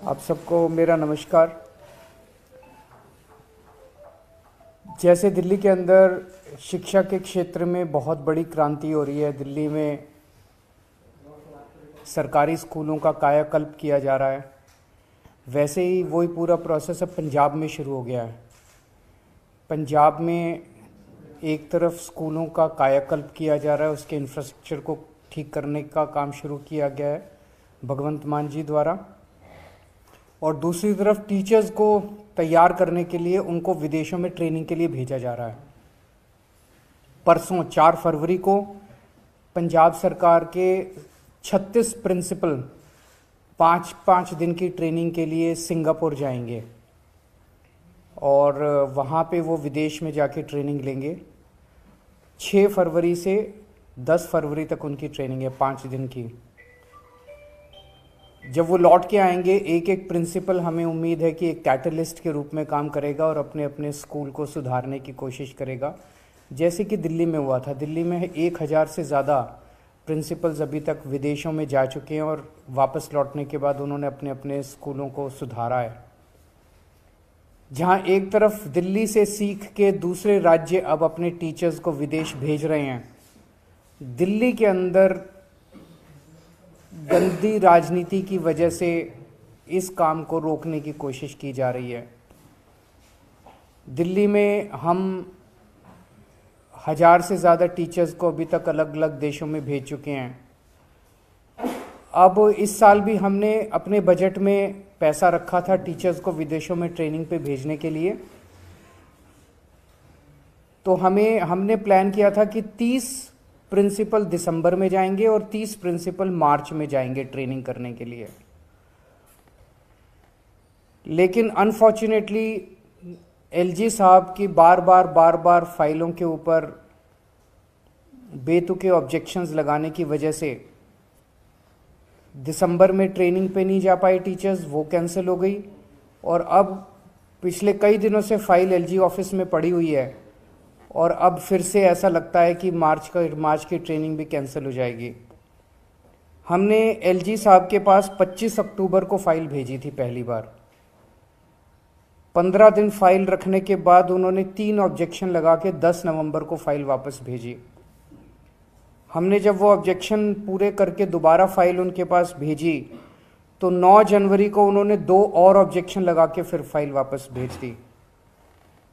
आप सबको मेरा नमस्कार। जैसे दिल्ली के अंदर शिक्षा के क्षेत्र में बहुत बड़ी क्रांति हो रही है, दिल्ली में सरकारी स्कूलों का कायाकल्प किया जा रहा है, वैसे ही वही पूरा प्रोसेस अब पंजाब में शुरू हो गया है। पंजाब में एक तरफ स्कूलों का कायाकल्प किया जा रहा है, उसके इंफ्रास्ट्रक्चर को ठीक करने का काम शुरू किया गया है भगवंत मान जी द्वारा, और दूसरी तरफ टीचर्स को तैयार करने के लिए उनको विदेशों में ट्रेनिंग के लिए भेजा जा रहा है। परसों 4 फरवरी को पंजाब सरकार के 36 प्रिंसिपल 5-5 दिन की ट्रेनिंग के लिए सिंगापुर जाएंगे और वहाँ पे वो विदेश में जाके ट्रेनिंग लेंगे। 6 फरवरी से 10 फरवरी तक उनकी ट्रेनिंग है, 5 दिन की। जब वो लौट के आएंगे, एक एक प्रिंसिपल हमें उम्मीद है कि एक कैटलिस्ट के रूप में काम करेगा और अपने अपने स्कूल को सुधारने की कोशिश करेगा, जैसे कि दिल्ली में हुआ था। दिल्ली में 1000 से ज़्यादा प्रिंसिपल्स अभी तक विदेशों में जा चुके हैं और वापस लौटने के बाद उन्होंने अपने अपने स्कूलों को सुधारा है। जहां एक तरफ दिल्ली से सीख के दूसरे राज्य अब अपने टीचर्स को विदेश भेज रहे हैं, दिल्ली के अंदर गंदी राजनीति की वजह से इस काम को रोकने की कोशिश की जा रही है। दिल्ली में हम 1000 से ज़्यादा टीचर्स को अभी तक अलग अलग देशों में भेज चुके हैं। अब इस साल भी हमने अपने बजट में पैसा रखा था टीचर्स को विदेशों में ट्रेनिंग पे भेजने के लिए। तो हमने प्लान किया था कि 30 प्रिंसिपल दिसंबर में जाएंगे और 30 प्रिंसिपल मार्च में जाएंगे ट्रेनिंग करने के लिए। लेकिन अनफॉर्चुनेटली एलजी साहब की बार बार फाइलों के ऊपर बेतुके ऑब्जेक्शंस लगाने की वजह से दिसंबर में ट्रेनिंग पे नहीं जा पाए टीचर्स, वो कैंसिल हो गई। और अब पिछले कई दिनों से फाइल एलजी ऑफिस में पड़ी हुई है और अब फिर से ऐसा लगता है कि मार्च की ट्रेनिंग भी कैंसिल हो जाएगी। हमने एलजी साहब के पास 25 अक्टूबर को फाइल भेजी थी पहली बार। 15 दिन फाइल रखने के बाद उन्होंने 3 ऑब्जेक्शन लगा के 10 नवंबर को फाइल वापस भेजी। हमने जब वो ऑब्जेक्शन पूरे करके दोबारा फाइल उनके पास भेजी तो 9 जनवरी को उन्होंने 2 और ऑब्जेक्शन लगा के फिर फाइल वापस भेज दी।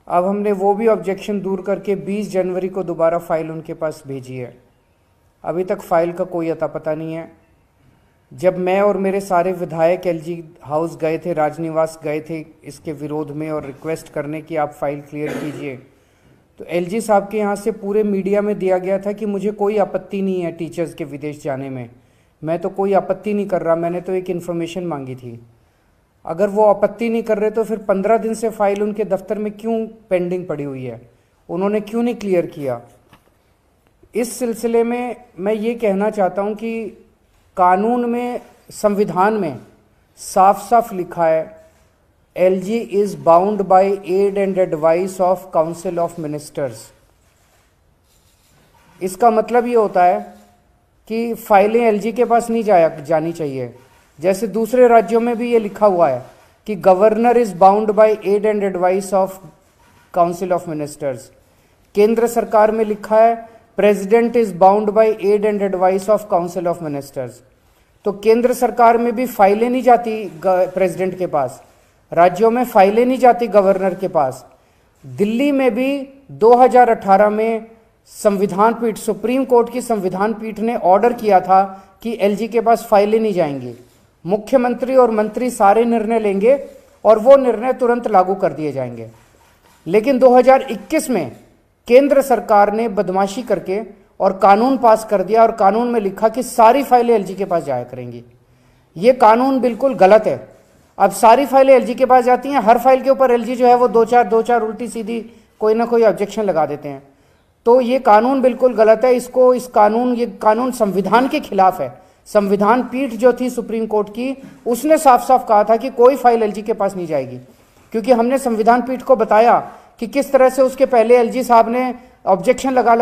अब हमने वो भी ऑब्जेक्शन दूर करके 20 जनवरी को दोबारा फाइल उनके पास भेजी है। अभी तक फाइल का कोई अता पता नहीं है। जब मैं और मेरे सारे विधायक एलजी हाउस गए थे, राजनिवास गए थे इसके विरोध में और रिक्वेस्ट करने की आप फाइल क्लियर कीजिए, तो एलजी साहब के यहाँ से पूरे मीडिया में दिया गया था कि मुझे कोई आपत्ति नहीं है टीचर्स के विदेश जाने में, मैं तो कोई आपत्ति नहीं कर रहा, मैंने तो एक इन्फॉर्मेशन मांगी थी। अगर वो आपत्ति नहीं कर रहे तो फिर 15 दिन से फाइल उनके दफ्तर में क्यों पेंडिंग पड़ी हुई है, उन्होंने क्यों नहीं क्लियर किया? इस सिलसिले में मैं ये कहना चाहता हूँ कि कानून में, संविधान में साफ साफ लिखा है LG is bound by add and advice of council of ministers. इसका मतलब ये होता है कि फाइलें एलजी के पास नहीं जानी चाहिए। जैसे दूसरे राज्यों में भी ये लिखा हुआ है कि governor is bound by add and advice of council of ministers. केंद्र सरकार में लिखा है president is bound by add and advice of council of ministers. तो केंद्र सरकार में भी फाइलें नहीं जाती प्रेसिडेंट के पास, राज्यों में फाइलें नहीं जाती गवर्नर के पास। दिल्ली में भी 2018 में संविधान पीठ, सुप्रीम कोर्ट की संविधान पीठ ने ऑर्डर किया था कि एलजी के पास फाइलें नहीं जाएंगी। मुख्यमंत्री और मंत्री सारे निर्णय लेंगे और वो निर्णय तुरंत लागू कर दिए जाएंगे। लेकिन 2021 में केंद्र सरकार ने बदमाशी करके और कानून पास कर दिया और कानून में लिखा कि सारी फाइलें एलजी के पास जाया करेंगी। ये कानून बिल्कुल गलत है। अब सारी फाइलें एलजी के पास जाती हैं, हर फाइल के ऊपर एलजी जो है वो 2-4 उल्टी सीधी कोई ना कोई ऑब्जेक्शन लगा देते हैं। तो ये कानून बिल्कुल गलत है। ये कानून संविधान के खिलाफ है। संविधान पीठ जो थी सुप्रीम कोर्ट की, उसने साफ साफ कहा था कि कोई फाइल एलजी के पास नहीं जाएगी, क्योंकि हमने संविधान पीठ को बताया कि किस तरह से उसके पहले एलजी साहब ने ऑब्जेक्शन लगा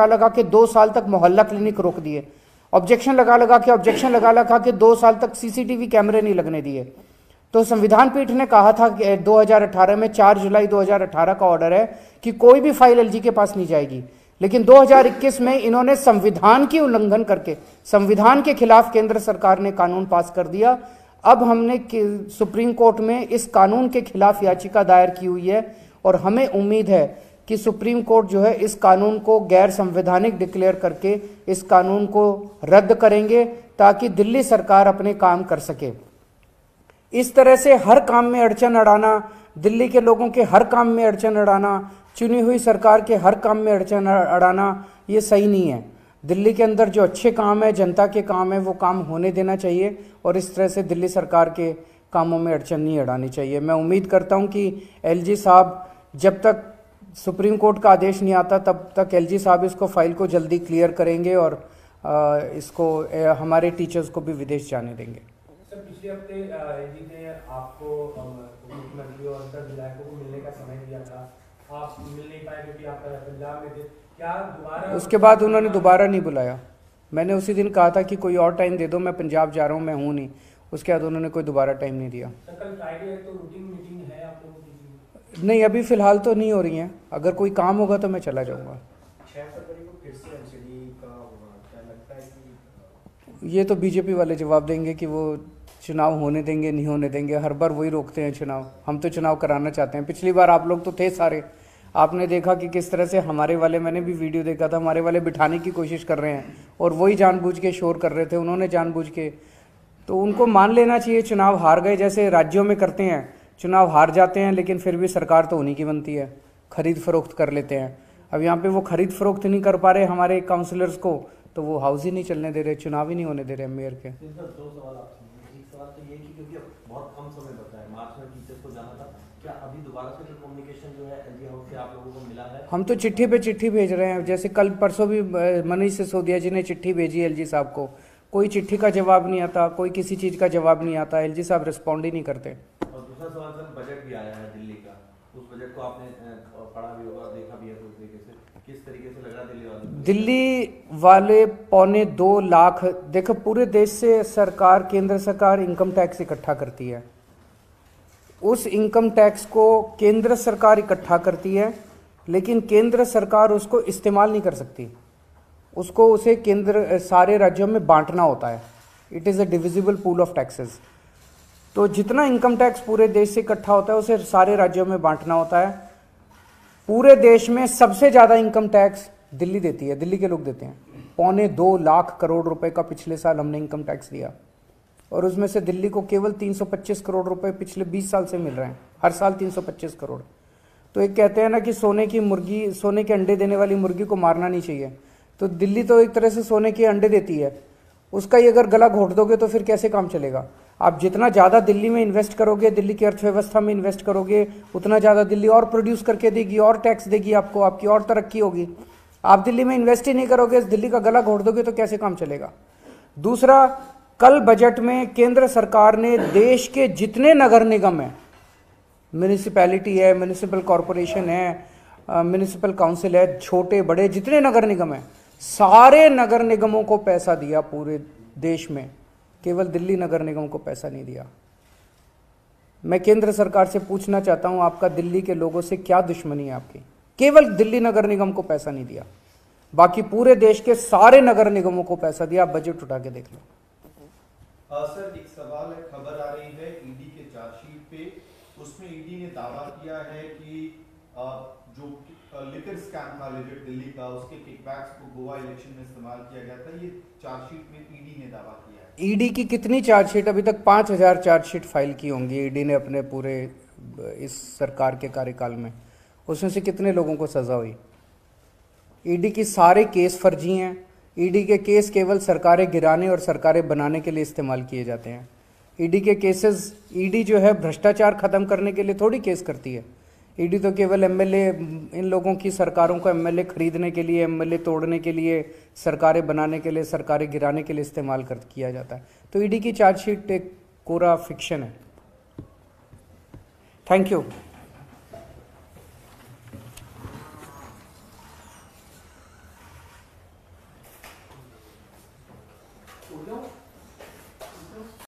लगा के 2 साल तक मोहल्ला क्लिनिक रोक दिए। ऑब्जेक्शन लगा लगा के 2 साल तक सीसीटीवी कैमरे नहीं लगने दिए। तो संविधान पीठ ने कहा था कि 2018 में 4 जुलाई 2018 का ऑर्डर है कि कोई भी फाइल एलजी के पास नहीं जाएगी, लेकिन 2021 में इन्होंने संविधान की उल्लंघन करके संविधान के खिलाफ केंद्र सरकार ने कानून पास कर दिया। अब हमने सुप्रीम कोर्ट में इस कानून के खिलाफ याचिका दायर की हुई है और हमें उम्मीद है कि सुप्रीम कोर्ट जो है इस कानून को गैर संवैधानिक डिक्लेयर करके इस कानून को रद्द करेंगे ताकि दिल्ली सरकार अपने काम कर सके। इस तरह से हर काम में अड़चन अड़ाना, दिल्ली के लोगों के हर काम में अड़चन अड़ाना, चुनी हुई सरकार के हर काम में अड़चन अड़ाना, ये सही नहीं है। दिल्ली के अंदर जो अच्छे काम है, जनता के काम है, वो काम होने देना चाहिए और इस तरह से दिल्ली सरकार के कामों में अड़चन नहीं अड़ानी चाहिए। मैं उम्मीद करता हूं कि एलजी साहब, जब तक सुप्रीम कोर्ट का आदेश नहीं आता तब तक एलजी साहब इसको फाइल को जल्दी क्लियर करेंगे और इसको हमारे टीचर्स को भी विदेश जाने देंगे। सर, पिछले हफ्ते एलजी ने आपको मुख्यमंत्री और 10 विधायकों को मिलने का समय दिया था, आप मिल नहीं पाए क्योंकि आप पंजाब में थे। क्या दोबारा उसके बाद उन्होंने दोबारा नहीं बुलाया। मैंने उसी दिन कहा था कि कोई और टाइम दे दो, मैं पंजाब जा रहा हूँ, मैं हूँ नहीं। उसके बाद उन्होंने कोई दोबारा टाइम नहीं दिया। सर, कल फ्राइडे है तो रूटीन मीटिंग है आप लोगों की? नहीं, अभी फिलहाल तो नहीं हो रही हैं। अगर कोई काम होगा तो मैं चला जाऊँगा। 6 फरवरी को फिर से एमसीडी का होगा, क्या लगता है कि ये तो बीजेपी वाले जवाब देंगे कि वो चुनाव होने देंगे नहीं होने देंगे। हर बार वही रोकते हैं चुनाव। हम तो चुनाव कराना चाहते हैं। पिछली बार आप लोग तो थे सारे, आपने देखा कि किस तरह से हमारे वाले, मैंने भी वीडियो देखा था, हमारे वाले बिठाने की कोशिश कर रहे हैं और वही जानबूझ के शोर कर रहे थे। उन्होंने जानबूझ के, तो उनको मान लेना चाहिए चुनाव हार गए। जैसे राज्यों में करते हैं, चुनाव हार जाते हैं लेकिन फिर भी सरकार तो उन्हीं की बनती है, खरीद फरोख्त कर लेते हैं। अब यहाँ पे वो खरीद फरोख्त नहीं कर पा रहे हमारे काउंसिलर्स को, तो वो हाउस ही नहीं चलने दे रहे, चुनाव ही नहीं होने दे रहे मेयर के। दो सवाल आपसे। एक सवाल तो ये कि क्योंकि अब बहुत कम समय बचा है, मार्च में टीचर्स को जाना था, क्या अभी दोबारा से कम्युनिकेशन जो है एलजी हाउस से आप लोगों को मिला है? हम तो चिट्ठी पे चिट्ठी भेज रहे हैं। जैसे कल परसों भी मनीष सिसोदिया जी ने चिट्ठी भेजी एलजी साहब को, कोई चिट्ठी का जवाब नहीं आता, कोई किसी चीज का जवाब नहीं आता। एलजी साहब रिस्पॉन्ड ही नहीं करते। और दूसरा सवाल सर, बजट भी आया है दिल्ली का, उस बजट को आपने पढ़ा भी होगा, देखा भी है, तो उस तरीके से किस तरीके से लगा दिल्ली वाले? दिल्ली वाले 2.25 लाख, देखो पूरे देश से सरकार, केंद्र सरकार इनकम टैक्स इकट्ठा करती है। उस इनकम टैक्स को केंद्र सरकार इकट्ठा करती है, लेकिन केंद्र सरकार उसको इस्तेमाल नहीं कर सकती। उसको उसे केंद्र सारे राज्यों में बांटना होता है। It is a divisible pool of taxes. तो जितना इनकम टैक्स पूरे देश से इकट्ठा होता है उसे सारे राज्यों में बांटना होता है। पूरे देश में सबसे ज़्यादा इनकम टैक्स दिल्ली देती है, दिल्ली के लोग देते हैं। 2.25 लाख करोड़ रुपए का पिछले साल हमने इनकम टैक्स दिया और उसमें से दिल्ली को केवल 325 करोड़ रुपए पिछले 20 साल से मिल रहे हैं, हर साल 325 करोड़। तो एक कहते हैं ना कि सोने की मुर्गी, सोने के अंडे देने वाली मुर्गी को मारना नहीं चाहिए। तो दिल्ली तो एक तरह से सोने के अंडे देती है, उसका ही अगर गला घोट दोगे तो फिर कैसे काम चलेगा। आप जितना ज़्यादा दिल्ली में इन्वेस्ट करोगे, दिल्ली की अर्थव्यवस्था में इन्वेस्ट करोगे, उतना ज़्यादा दिल्ली और प्रोड्यूस करके देगी, और टैक्स देगी आपको, आपकी और तरक्की होगी। आप दिल्ली में इन्वेस्ट ही नहीं करोगे, दिल्ली का गला घोट दोगे तो कैसे काम चलेगा। दूसरा, कल बजट में केंद्र सरकार ने देश के जितने नगर निगम हैं, म्यूनिसिपैलिटी है, म्यूनिसिपल कॉरपोरेशन है, म्यूनिसिपल काउंसिल है, छोटे बड़े जितने नगर निगम हैं, सारे नगर निगमों को पैसा दिया पूरे देश में। केवल दिल्ली नगर निगम को पैसा नहीं दिया। मैं केंद्र सरकार से पूछना चाहता हूं, आपका दिल्ली के लोगों से क्या दुश्मनी है आपकी? केवल दिल्ली नगर निगम को पैसा नहीं दिया, बाकी पूरे देश के सारे नगर निगमों को पैसा दिया। आप बजट उठा के देख लो। सर, एक सवाल है, खबर आ रही है ईडी के चार्जशीट पे, उसमें ईडी ने दावा किया है कि जो लिकर स्कैम था लिकर दिल्ली का, उसके किकबैक्स को गोवा इलेक्शन में इस्तेमाल किया गया था। ये चार्जशीट में ईडी ने दावा किया है। ईडी की कितनी चार्जशीट? अभी तक 5000 चार्जशीट फाइल की होंगी ईडी ने अपने पूरे इस सरकार के कार्यकाल में। उसमें से कितने लोगों को सजा हुई? ईडी की सारे केस फर्जी हैं। ईडी के केस केवल सरकारें गिराने और सरकारें बनाने के लिए इस्तेमाल किए जाते हैं। ईडी के केसेस, ईडी जो है भ्रष्टाचार खत्म करने के लिए थोड़ी केस करती है। ईडी तो केवल एमएलए, इन लोगों की सरकारों को एमएलए खरीदने के लिए, एमएलए तोड़ने के लिए, सरकारें बनाने के लिए, सरकारें गिराने के लिए इस्तेमाल किया जाता है। तो ईडी की चार्जशीट एक कोरा फिक्शन है। Thank you.